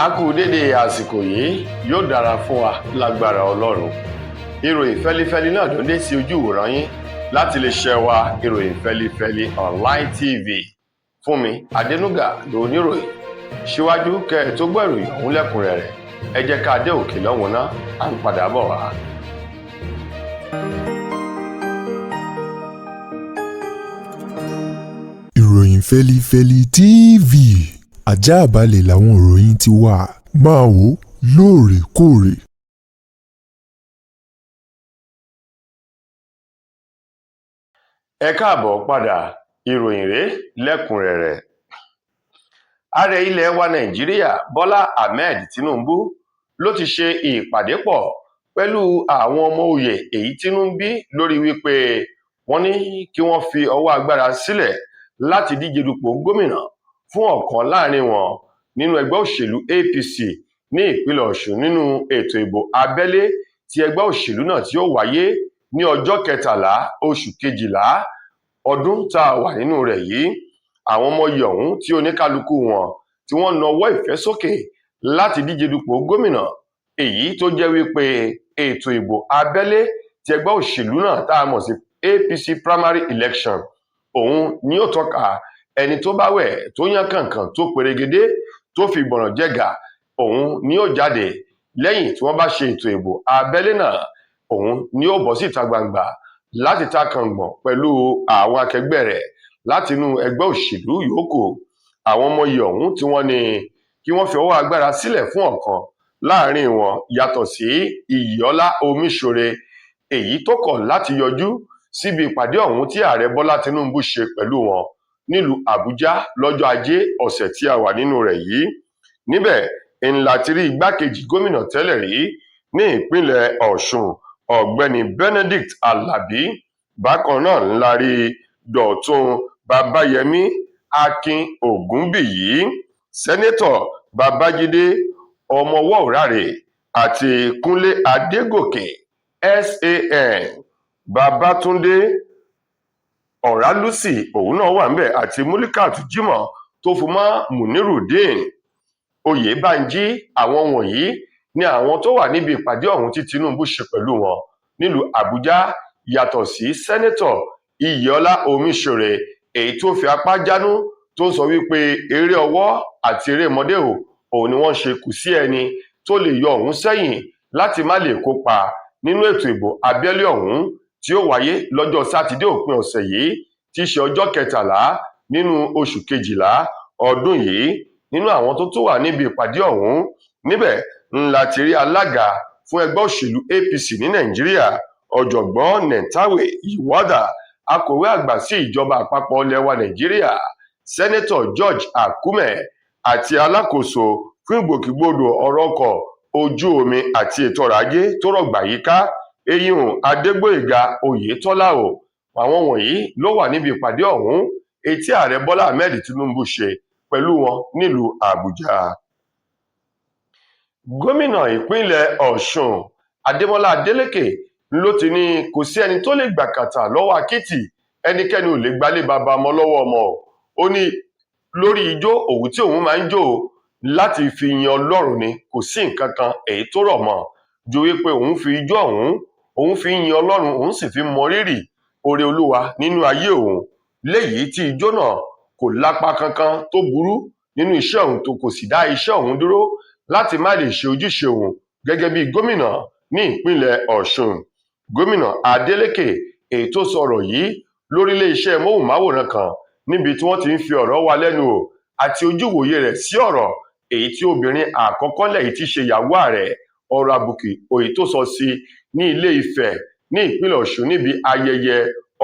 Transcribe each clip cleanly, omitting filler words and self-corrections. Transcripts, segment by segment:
A kú dédé àsìkò yìí, yóò dára fún wa lágbára Ọlọ́run. Ìròyìn fẹ́lifẹ́li náà ló dé sí ojú ìwòran yín láti lè ṣẹ́ wa ìròyìn fẹ́lifẹ́li online TV. Fúnmi Adénúgà ló níròyìn. Síwájú kẹ́ ẹ tó gbọ́ ìròyìn ọ̀hún lẹ́kùnrẹ́rẹ́, ẹ jẹ́ ká dé òkè lọ́hùn náà, à ń padà bọ̀ wá. Ìròyìn fẹ́lifẹ́li TV, àjààbálẹ̀ làwọn ìròyìn ti wà, máa wò lóòrèkóòrè. Ẹ káàbọ̀ padà, ìròyìn rèé lẹ́kùnrẹ́rẹ́. Ààrẹ ilẹ̀ wa Nàìjíríà Bọ́lá Ahmed Tinubu ló ti ṣe ìpàdé pọ̀ pẹ̀lú àwọn ọmọ òye èyí tínú ń bí lórí wípé wọ́n ní kí wọ́n fi ọwọ́ agbára sílẹ̀ láti díje dupò gómìnà fún ọ̀kan láàrin wọn nínú ẹgbẹ́ òṣèlú APC ní ìpínlẹ̀ Ọ̀ṣun nínú ètò ìbò abẹ́lé ti ẹgbẹ́ òṣèlú náà tí ó wáyé ní ọjọ́ 13 oṣù kejìlá ọdún tá a wà nínú rẹ̀ yìí. Àwọn ọmọ oyè ọ̀hún tí oníkálukú wọn tí wọ́n nawọ́ ìfẹ́ sókè láti díje dupò gómìnà, èyí tó jẹ́ wípé ètò ìbò abẹ́lé ti ẹgbẹ́ òṣèlú náà tá a mọ̀ sí APC primary election, òun ni ó tọ́ka ẹni tó bá wẹ̀ tó yán kànkàn tó perégedé tó fi gbọ̀ràn jẹ́gà, òun ni ó jáde lẹ́yìn tí wọ́n bá ṣe ètò ìbò abẹ́lé náà. Òun ni ó bọ́ síta gbangba láti ta kàngbọ̀n pẹ̀lú àwọn akẹgbẹ́ rẹ̀ láti inú ẹgbẹ́ òṣèlú yòókù. Àwọn ọmọ oyè ọ̀hún tí wọ́n ní kí wọ́n fi ọwọ́ agbára sílẹ̀ fún ọ̀kan láàrin wọn yàtọ̀ sí Iyìọ́lá Omíṣore, èyí tó kọ̀ láti yọjú síbi ìpàdé ọ̀hún tí ààrẹ Bọ́lá Tinubu ṣe pẹ̀lú wọn nílùú Àbújá lọ́jọ́ Ajé ọ̀sẹ̀ tí a wà nínú rẹ̀ yìí. Níbẹ̀ ńlá ti rí igbákejì gómìnà tẹ́lẹ̀ rí ní ìpínlẹ̀ Ọ̀ṣun ọ̀gbẹ́ni Benedict Alabi. Bákan náà ńlá rí Dọ̀tun Babayẹmí Akin Ògúnbíyì, sẹ́nẹ́tọ̀ Babájídé Ọmọwọ́ọ̀rárè àti Kúnlé Adégòkè SAN, Babátúndé Ọ̀rálùsì òun náà wà ńbẹ̀ àti Múlíkàt Jímọ̀ tó fi mọ́ Munirudeen Oyèbánjí. Àwọn wọ̀nyí ni àwọn tó wà níbi ìpàdé ọ̀hún tí Tinubu ṣe pẹ̀lú wọn nílùú Àbújá, yàtọ̀ sí sẹ́nẹ́tọ̀ Iyìọ́lá Omíṣore, èyí tó fi apá jánú tó sọ wípé eré ọwọ́ àti eré mọdé òun ni wọ́n ṣe, kù sí ẹni tó lè yọ òun sẹ́yìn láti má lè kópa nínú ètò ìbò abẹ́lé ọ̀hún tí ó wáyé lọ́jọ́ sátidé òpin ọ̀sẹ̀ yìí tí í ṣe ọjọ́ 13 nínú oṣù kejìlá ọdún yìí. Nínú àwọn tó tún wà níbi ìpàdé ọ̀hún níbẹ̀ ńlá ti rí alága fún ẹgbẹ́ òṣèlú APC ní Nàìjíríà ọ̀jọ̀gbọ́n Nentawe Iwada, akọ̀wé àgbà sí ìjọba àpapọ̀ ilẹ̀ wa Nàìjíríà sẹ́nẹ́tọ̀ George Akume àti alákòóso fún ìgbòkègbodò ọ̀rọ̀ ọkọ̀ ojú omi àti ètò ọrọ̀ ajé tó rọ̀gbà yíká Eyín Adégbóyèga Oyètọ́lá. Àwọn wọ̀nyí ló wà níbi ìpàdé ọ̀hún èyí tí ààrẹ Bọ́lá Ahmed Tinubu ṣe pẹ̀lú wọn nílùú Àbújá. Gómìnà ìpínlẹ̀ Ọ̀ṣun Adémọ́lá Adélékè ló ti ní kò sí ẹni tó lè gbàkàtà lọ́wọ́ akítì, ẹnikẹ́ni ò lè gbálé baba ọmọ lọ́wọ́ ọmọ. Ó ní lórí ijó òun tí òun máa ń jó láti fi yin Ọlọ́run ni, kò sí nǹkan kan èyí tó rọ̀ mọ́ ju wípé òun fi ijó ọ̀hún òun fi yin Ọlọ́run, òun sì fi mọ rírì oore Olúwa nínú ayé òun, léyìí tí ijó náà kò lápá kankan tó burú nínú iṣẹ́ òun, tó kò sì dá iṣẹ́ òun dúró láti má lè ṣe ojúṣe òun gẹ́gẹ́ bí gómìnà ní ìpínlẹ̀ Ọ̀ṣun. Gómìnà Adélékè èyí tó sọ̀rọ̀ yìí lórí iléeṣẹ́ móhùnmáwòrán kan níbi tí wọ́n ti ń fi ọ̀rọ̀ wá lẹ́nu wò àti ojúwòye rẹ̀ sí ọ̀rọ̀ èyí tí obìnrin àkọ́kọ́ lẹ́yìn tí ṣe ìyàwó ààrẹ ọ̀rọ̀ àbùkù èyí tó sọ sí ní Ilé Ifẹ̀ ní ìpínlẹ̀ Ọ̀ṣun níbi ayẹyẹ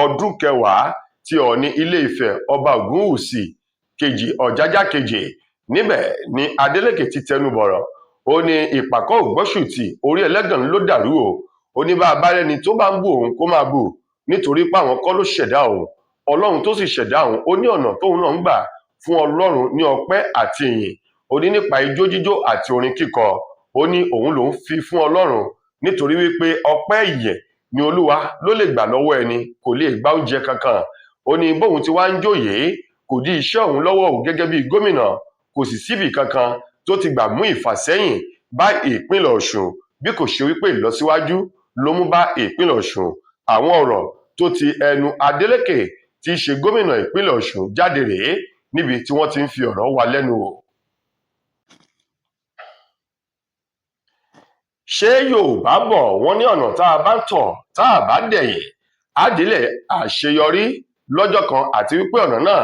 ọdún 10 ti Ọọ̀ni Ilé Ifẹ̀ Ọba Ògúnwùsì kejì Ọ̀jájá kejì. Níbẹ̀ ni Adélékè ti tẹnu bọ̀rọ̀, ó ní ìpàkọ́ ògbọ́sùtì orí ẹlẹ́gàn ló dàrú ó ní bá a bá rẹ́ni tó bá ń bú òun kó máa bú, nítorí pé àwọn kọ́ ló ṣẹ̀dá òun, Ọlọ́run tó sì ṣẹ̀dá òun ó ní ọ̀nà tóun náà ń gbà fún Ọlọ́run ní ọpẹ́ àti ìyìn. Ó ní nípa ijó jíjó àti orin kíkọ, ó ní òun lòún fi fún Ọlọ́run nítorí wípé ọpẹ́ ìyẹ̀ ni Olúwa ló lè gbà lọ́wọ́ ẹni, kò lè gba oúnjẹ kankan. Ó ní bóun ti wá ń jó yìí kò dí iṣẹ́ òun lọ́wọ́ òun gẹ́gẹ́ bí gómìnà, kò sì síbì kankan tó ti gbà mú ìfàsẹ́yìn bá ìpínlẹ̀ Ọ̀ṣun bí kò ṣe wípé ìlọsíwájú ló mú bá ìpínlẹ̀ Ọ̀ṣun. Àwọn ọ̀rọ̀ tó ti ẹnu Adeleke tí í ṣe gómìnà ìpínlẹ̀ Ọ̀ṣun jáde rèé níbi tí wọ́n ti ń fi ọ̀rọ̀ wá lẹ́nu wò. Ṣé Yorùbá bọ̀ wọ́n ní ọ̀nà tá a bá ń tọ̀ tá a bá dẹ̀yìn á délẹ̀ àṣeyọrí lọ́jọ́ kan, àti wípé ọ̀nà náà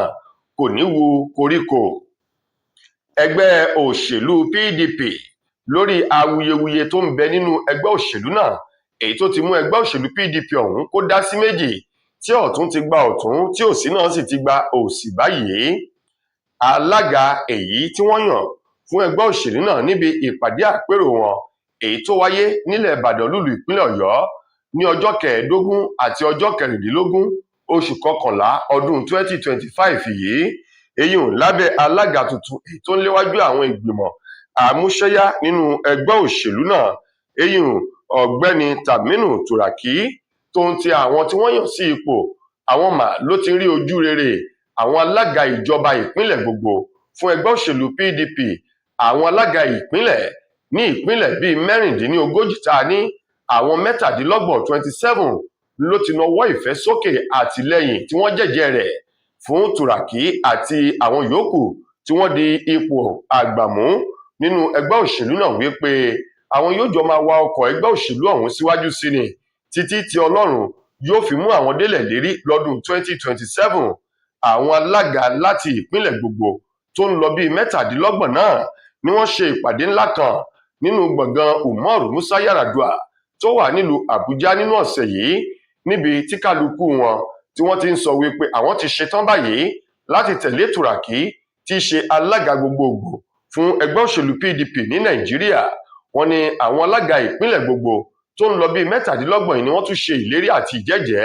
kò ní wu koríko. Ẹgbẹ́ òṣèlú PDP lórí awuyewuye tó ń bẹ nínú ẹgbẹ́ òṣèlú náà, èyí tó ti mú ẹgbẹ́ òṣèlú PDP ọ̀hún kó dá sí méjì, tí ọ̀tún ti gba ọ̀tún tí òsì náà sì ti gba òsì báyìí. Alága èyí tí wọ́n yàn fún ẹgbẹ́ òṣèlú náà níbi ìpàdé àpérò wọn èyí tó wáyé nílẹ̀ Ìbàdàn lùlù ìpínlẹ̀ Ọ̀yọ́ ní ọjọ́ 15 àti ọjọ́ 16 oṣù kọkànlá ọdún 2025 yìí, èyí lábẹ́ alága tuntun èyí tó ń léwájú àwọn ìgbìmọ̀ àmúṣẹ́yá nínú ẹgbẹ́ òṣèlú náà, èyí ọ̀gbẹ́ni Tàmínù Tùràkì, tó ń ti àwọn tí wọ́n yàn sí ipò. Àwọn mà ló ti rí ojú rere àwọn alága ìjọba ìpínlẹ̀ gbogbo fún ẹgbẹ́ òṣèlú PDP. Àwọn alága ìpínlẹ̀ ní ìpínlẹ̀ bíi 36 tá a ní, àwọn 27 27 ló ti nawọ́ ìfẹ́ sókè àtìlẹ́yìn tí wọ́n jẹ́jẹ́ rẹ̀ fún Tùràkì àti àwọn yòókù tí wọ́n di ipò àgbàmú nínú ẹgbẹ́ òṣèlú náà, wípé àwọn yóò jọ máa wa ọkọ̀ ẹgbẹ́ òṣèlú ọ̀hún síwájú sí ni títí tí Ọlọ́run yóò fi mú àwọn délẹ̀ lérí lọ́dún 2027. Àwọn alága láti ìpínlẹ̀ gbogbo tó ń lọ bíi 27 náà ni wọ́n ṣe ìpàdé ńlá kan nínú gbọ̀ngàn Umaru Musa Yar'Adua tó wà nílùú Àbújá nínú ọ̀sẹ̀ yìí, níbi tí kálukú wọn tí wọ́n ti ń sọ wípé àwọn ti ṣetán báyìí láti tẹ̀lé Tùràkì tí í ṣe alága gbogbogbò fún ẹgbẹ́ òṣèlú PDP ní Nàìjíríà. Wọ́n ní àwọn alága ìpínlẹ̀ gbogbo tó ń lọ bíi 27 ni wọ́n tún ṣe ìlérí àti ìjẹ́jẹ́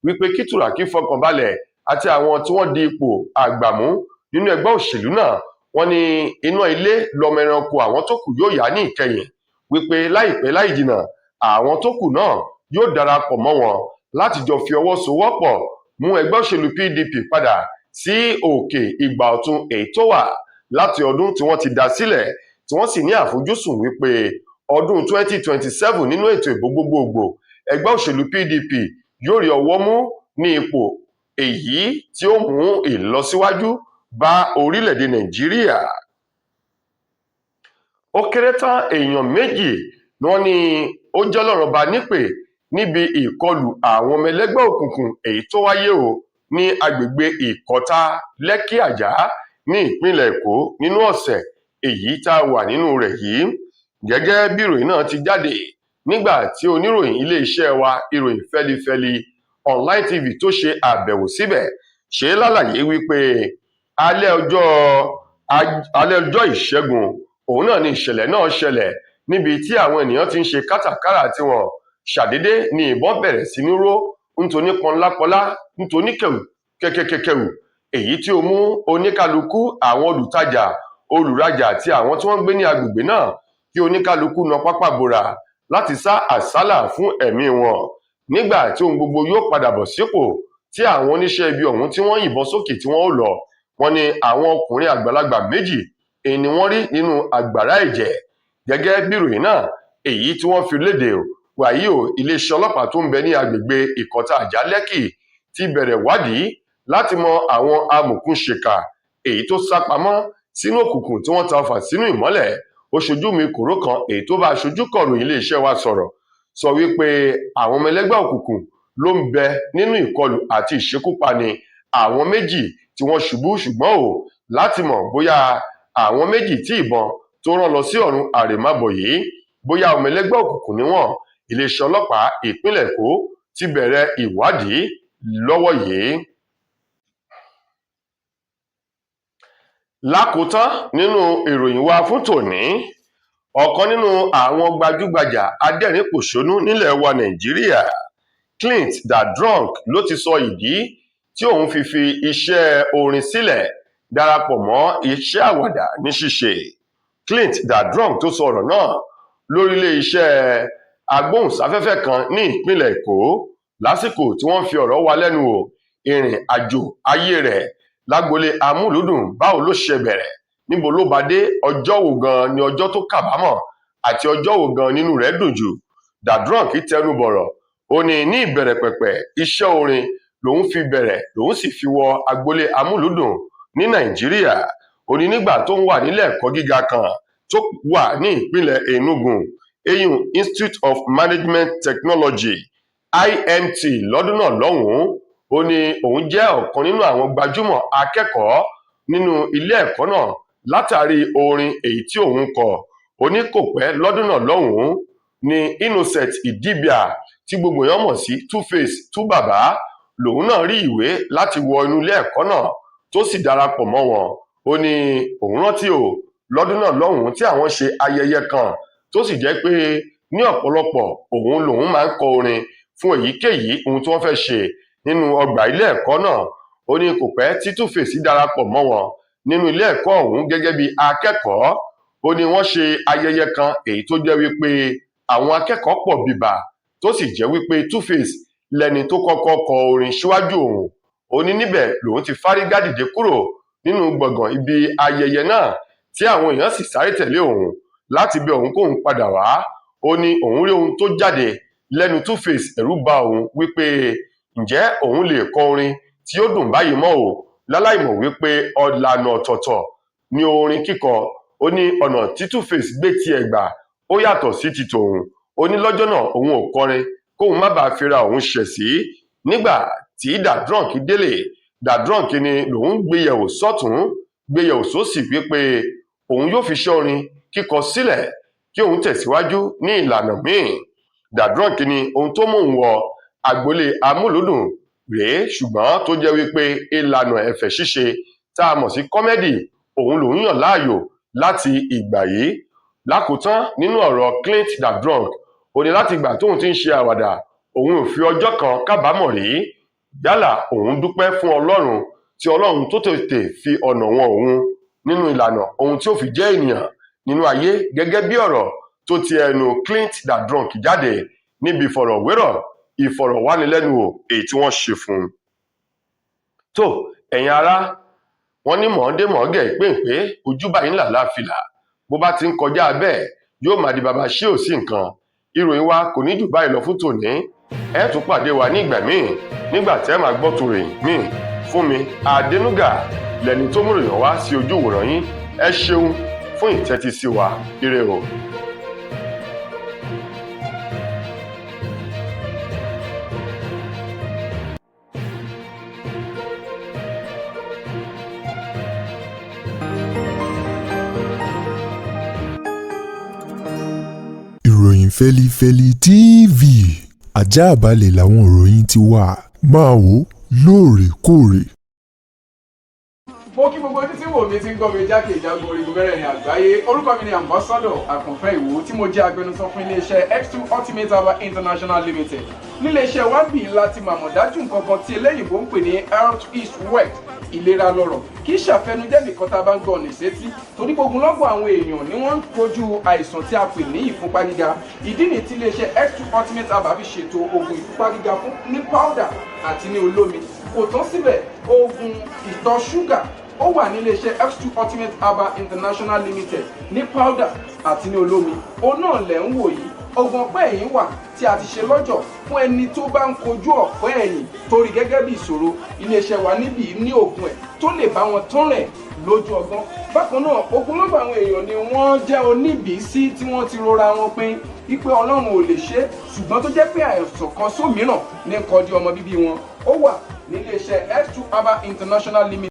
wípé kí Tùràkì fọkànbalẹ̀ àti àwọn tí wọ́n di ipò àgbàmú nínú ẹgbẹ́ òṣèlú náà. Wọ́n ní iná ilé lọmọ ẹranko àwọn tó kù yóò yá ní ìkẹyìn, wípé láìpẹ́ láì jìnnà àwọn tó kù náà yóò darapọ̀ mọ́ wọn láti jọ fi ọwọ́ sowọ́pọ̀ mú ẹgbẹ́ òṣèlú PDP padà sí òkè ìgbà ọ̀tun èyí tó wà láti ọdún tí wọ́n ti dá sílẹ̀, tí wọ́n sì ní àfojúsùn wípé ọdún 2027 nínú ètò ìbò gbogbogbò ẹgbẹ́ òṣèlú PDP yóò rí ọwọ́ mú ní ipò èyí tí ó mú ìlọsíwájú bá orílẹ̀-èdè Nàìjíríà. Ó kéré tán èèyàn 2 ni wọ́n ní ó jẹ́ lọ́rọ̀ bá nípè níbi ìkọlù àwọn ọmọ ẹlẹ́gbẹ́ òkùnkùn èyí tó wáyé ní agbègbè Ìkọ̀tà Lẹ́kì Àjà ní ìpínlẹ̀ Èkó nínú ọ̀sẹ̀ èyí tá a wà nínú rẹ̀ yìí. Gẹ́gẹ́ bí ìròyìn náà ti jáde, nígbà tí oníròyìn iléeṣẹ́ wa ìròyìn Fẹ́lifẹ́li online TV tó ṣe àbẹ̀wò síbẹ̀, ṣe lálàyé wípé alẹ́ ọjọ́ ìṣẹ́gun òun náà ni ìṣẹ̀lẹ̀ náà ṣẹlẹ̀, níbi tí àwọn ènìyàn ti ń ṣe kátàkárà tí wọn ṣàdédé ní ìbọn bẹ̀rẹ̀ sí ní ró nítorí pọnlápọlá nítorí kẹ̀kẹ̀kẹ̀kẹ̀wù, èyí tí ó mú oníkálukú àwọn olùtajà olùrajà àti àwọn tí wọ́n gbé ní agbègbè náà kí oníkálukú na pápá bora láti sá àsálà fún ẹ̀mí wọn. Nígbà tí ohun gbogbo yóò padà bọ̀ sípò, tí àwọn oníṣẹ́ ibi ọ̀hún tí wọ́n yìnbọn sókè tí wọ́n ó lọ, wọ́n ní àwọn ọkùnrin àgbàlagbà 2 èyí ni wọ́n rí nínú àgbàrá ẹ̀jẹ̀. Gẹ́gẹ́ bí ìròyìn náà èyí tí wọ́n fi léde wàyí iléeṣẹ́ ọlọ́pàá tó ń bẹ ní agbègbè Ìkọ̀tà Àjà Lẹ́kì ti bẹ̀rẹ̀ wádìí láti mọ àwọn amòòkùnṣìkà èyí tó sá pamọ́ sínú òkùnkùn tí wọ́n ta ọfà sínú ìmọ́lẹ̀. Oṣojú mi kòró kan èyí tó bá aṣojú kọ̀ròyìn iléeṣẹ́ wa sọ̀rọ̀ sọ wípé àwọn ọmọ ẹlẹ́gbẹ́ òkùnkùn ló ń bẹ nínú ìkọlù àti ìṣekúpani àwọn 2 tí wọ́n ṣubú, ṣùgbọ́n láti mọ̀ bóyá àwọn 2 tí ìbọn tó rán lọ sí ọ̀run àrèmábọ̀ yìí bóyá ọmọ ẹlẹ́gbẹ́ òkùnkùn ni wọ́n. Iléeṣẹ́ ọlọ́pàá ìpínlẹ̀ Èkó ti bẹ̀rẹ̀ ìwádìí lọ́wọ́ yìí. Lákòótán nínú ìròyìn wa fún tòní, ọ̀kan nínú àwọn gbajúgbajà adẹ́rìn-pòṣónú nílẹ̀ wa Nàìjíríà, Clint Dadrunk ló ti sọ ìdí tí òun fi iṣẹ́ orin sílẹ̀ darapọ̀ mọ́ iṣẹ́ àwàdà ní ṣíṣe. Clint Dadrunk tó sọ ọ̀rọ̀ náà lórí ilé-iṣẹ́ agbóhùnsáfẹ́fẹ́ kan ní ìpínlẹ̀ Èkó lásìkò tí wọ́n fi ọ̀rọ̀ wá lẹ́nu wò ìrìn àjò ayé rẹ̀ lágboolé amúlùúdùn báwo ló ṣe bẹ̀rẹ̀ níbo ló bá dé, ọjọ́ wo gan ni ọjọ́ tó kábàámọ̀ àti ọjọ́ wo gan nínú rẹ̀ dùn jù. Dadrunk tẹnu bọ̀rọ̀, ó ní ìbẹ̀rẹ̀ pẹ̀pẹ̀ iṣẹ́ orin lòun fi bẹ̀rẹ̀ lòun sì fi wọ agboolé amúlùúdùn ní Nàìjíríà. Ó ní nígbà tó ń wà nílé ẹ̀kọ́ gíga kan tó wà ní ìpínlẹ̀ Enugu, eyín Institute of Management Technology IMT lọ́dún náà lọ́hùn-ún, ó ní òun jẹ́ ọ̀kan nínú àwọn gbajúmọ̀ akẹ́kọ̀ọ́ nínú ilé ẹ̀kọ́ náà látàrí orin èyí tí òun kọ. Ó ní kò pẹ́ lọ́dún náà lọ́hùn-ún ní Innocent Idibia tí gbogbo èèyàn mọ̀ sí Two-Face Two-Baba lòun náà rí ìwé láti wọ inú ilé ẹ̀kọ́ náà tó sì darapọ̀ mọ́ wọn. Ó ní òun rántí lọ́dún náà lọ́hùn-ún tí àwọn ṣe ayẹyẹ kan tó sì jẹ́ pé ní ọ̀pọ̀lọpọ̀ òun lòun máa ń kọ orin fún èyíkéyìí ohun tí wọ́n fẹ́ ṣe nínú ọgbà ilé ẹ̀kọ́ náà. Ó ní kò pẹ́ tí Two-Face darapọ̀ mọ́ wọn nínú ilé ẹ̀kọ́ ọ̀hún gẹ́gẹ́ bí akẹ́kọ̀ọ́. Ó ní wọ́n ṣe ayẹyẹ kan èyí tó jẹ́ wípé àwọn akẹ́kọ̀ọ́ pọ̀ bíbà tó sì jẹ́ wípé Two-Face lẹni tó kọ́kọ́ kọ orin síwájú òun. Ó ní níbẹ̀ lòun ti fárígá dìde kúrò nínú gbọ̀ngàn ibi ayẹyẹ náà tí àwọn èèyàn sì sáré tẹ̀lé òun láti bẹ̀ òun kóun padà wá. Ó ní òun rí ohun tó jáde lẹ́nu Two-Face, ẹ̀rù bà òun wípé ǹjẹ́ òun lè kọ orin tí ó dùn báyìí mọ́ láláìmọ̀ wípé ọ̀lànà ọ̀tọ̀ọ̀tọ̀ ní orin kíkọ. Ó ní ọ̀nà tí Two-Face gbé tiẹ̀ gbà ó yàtọ̀ sí ti tòun. Ó ní lọ́jọ́ náà òun ò kọrin kóun má bàa fira òun ṣẹ̀ sí. Nígbà tí Dadrunk délé, Dadrunk ni lòun gbéyẹ̀wò sọ́tún gbéyẹ̀wò sósì wípé òun yóò fi iṣẹ́ orin kíkọ sílẹ̀ kí òun tẹ̀síwájú ní ìlànà míì. Dadrunk ni ohun tó mú òun wọ agboolé amúlùúdùn rèé, ṣùgbọ́n tó jẹ́ wípé ìlànà ẹ̀fẹ̀ ṣíṣe tá a mọ̀ sí kọ́mẹ́dì òun lòun yàn láàyò láti ìgbà yìí. Lákòótán nínú ọ̀rọ̀ Clint Dadrunk, ó ní láti ìgbà tóun ti ń ṣe àwàdà òun ò fi ọjọ́ kan kábàámọ̀ rí. Yálà òun dúpẹ́ fún Ọlọ́run tí Ọlọ́run tó tètè fi ọ̀nà wọn òun nínú ìlànà ohun tí ó fi jẹ́ ènìyàn nínú ayé, gẹ́gẹ́ bí ọ̀rọ̀ tó ti ẹnu Clint Dadrunk jáde níbi ìfọ̀rọ̀wánilẹ́nuwò èyí tí wọ́n ṣe fún un. Tó ẹ̀yin ará, wọ́n ní mọ̀ọ́dé mọ̀ọ́gẹ̀ ìpéǹpé ojúbà yín là láfìlà, bó bá ti ń kọjá bẹ́ẹ̀ yóò máa di baba ṣé ò sí nǹkan. Ìròyìn wa kò ní jù báyìí lọ fún tòní. Ẹ tún pàdé wa ní ìgbà míì nígbà tẹ́ máa gbọ́ tòròyìn míì. Fúnmi Adénúgà lẹni tó mú ìròyìn wá sí ojú ìwòran yín. Ẹ ṣeun fún ìtẹ́tísí wa. Ire o. Ìròyìn Fẹ́lifẹ́li TV àjààbálẹ̀ làwọn ìròyìn ti wà, máa wò lóòrèkóòrè. Mo kí gbogbo ojú tí wò mí ti ń gbọ́ mi jákèjádò orígun mẹ́rẹ̀ẹ̀rin àgbáyé. Orúkọ mi ni Ambassador Àkànfẹ́ Ìwò tí mo jẹ́ agbẹnusọ fún iléeṣẹ́ X2 Ultimate Herbal International Limited. Níléeṣẹ́ wa bí láti màmọ̀ dájú nǹkan kan tí eléyìnbó ń pè ní health is wealth, ìlera lọ́rọ̀. Kì í ṣàfẹnujẹ́ nìkan tá a bá ń gbọ́ ní sétí, torí gbogbo lọ́gbọ̀n àwọn èèyàn ni wọ́n ń kojú àìsàn tí a pè ní ìfúnpá gíga. Ìdí nìyí tí iléeṣẹ́ X2 Ultimate Herbal fi ṣètò oògùn ìfúnpá gíga fún ní powder àti ní olómi. Kò tán síbẹ̀, oògùn ìtọ̀ ṣúgà ó wà ní iléeṣẹ́ X2 Ultimate Herbal International Limited ní powder àti ní olómi. Òun náà lẹ̀ ń wò yìí. Oògùn ọ̀pẹ́ ẹ̀yìn wà tí a ti ṣe lọ́jọ̀ fún ẹni tó bá ń kojú ọ̀pẹ́ ẹ̀yìn torí gẹ́gẹ́ bí ìṣòro. Iléeṣẹ́ wa níbí ní oògùn ẹ̀ tó lè bá wọn tán rẹ̀ lójú ọgbọ́n. Bákan náà, ogunlọ́gọ̀ àwọn èèyàn ni wọ́n jẹ́ oníbìísí tí wọ́n ti rora wọn pín wípé Ọlọ́run ò lè ṣe, ṣùgbọ́n tó jẹ́ pé àìsàn kan sómìíràn ní kọjú ọmọ bíbí wọn. Ó wà ní iléeṣẹ́ X2 Herbal International Limited.